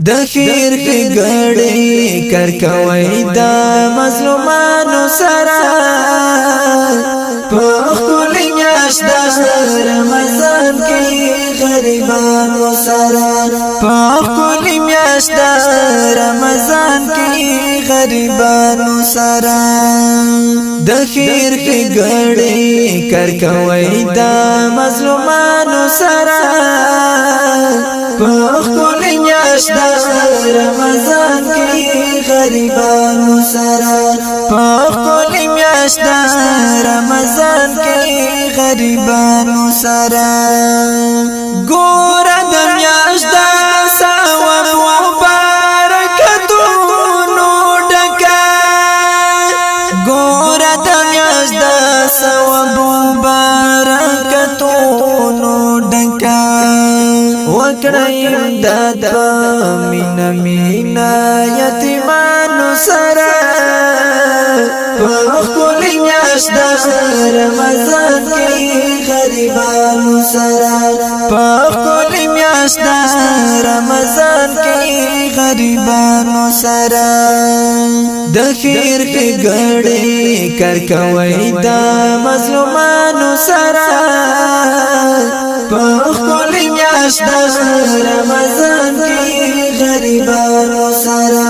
د خیر ښېګړې کار کوئ د مظلومانو سره په ښکلې میاشت د رمضان کې غریبانو سره په ښکلې میاشت د رمضان کې غریبانو سره د خیر ښېګړې کار کوئ د مظلومانو سره په ښکلې میاشت د رمضان کې غریبانو سره په ښکلې میاشت د رمضان کې غریبانو سره ګوره د میاشت د ثوابو برکتونو ډکه ګوره د میاشت د ثوابو برکتونو ډکه وکړئ امداد په مینه مینه یتیمانو سره په ښکلې میاشت د رمضان کې غریبانو سره په ښکلې میاشت د رمضان کې غریبانو سره د خیر ښېګړې کار کوئ د مظلومانو سره په ښکلې میاشت د رمضان کې غریبانو سره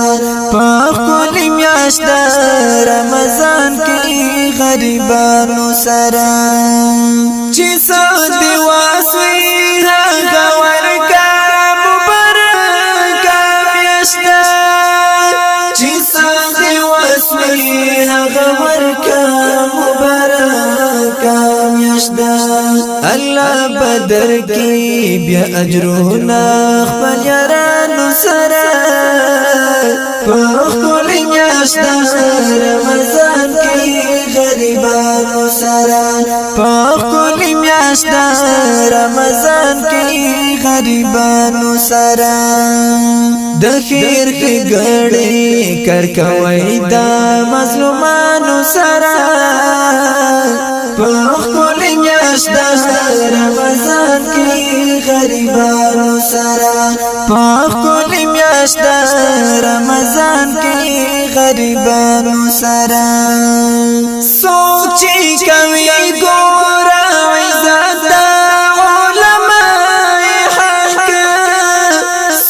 په ښکلې میاشت د رمضان کې غریبانو سره چې څه دې واس وي هغه ورکه مبارکه میاشت ده چې څه دې واس وي هغه ورکه مبارکه میاشت ده الله بدر کی بیا اجرونه خپل یارانو سره په ښکلې میاشت د رمضان کې غریبانو سره په ښکلې میاشت د رمضان کې غریبانو سره د خیر ښېګړې کار کوئ د مظلومانو سره په ښکلې میاشت د رمضان کې غریبانو سره په ښکلې میاشت د رمضان کې غریبانو سره سوچ کوي ګوره عزت د علماء حق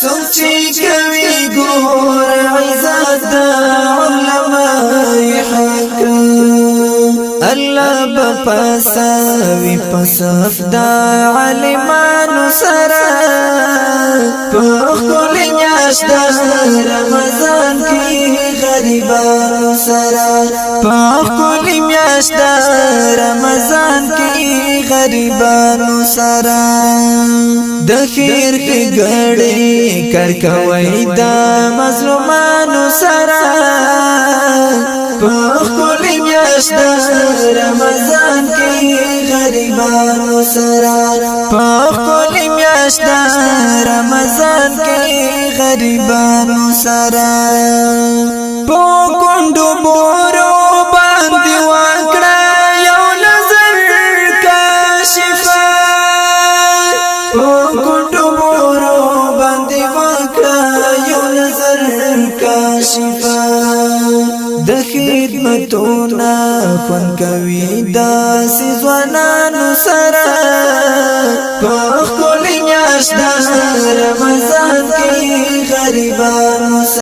سوچ کوي ګوره عزت د علماء حق الله بپاسوي پسف د عالمانو سره په ښکلې میاشت د رمضان کې غریبانو سره په ښکلې میاشت د رمضان کې غریبانو سره د خیر ښېګړې کار کوئ د مظلومانو سره په ښکلې میاشت د رمضان کې غریبانو سره په ښکلې میاشت د رمضان کې غریبانو سره په کونډو بورو باندې وکړه یو نظر کاشفه په کونډو بورو باندې وکړه یو نظر کاشفه د خدمتونه خوند کوي داسې ځوانانو سره په ښکلې میاشت د رمضان کې غریبانو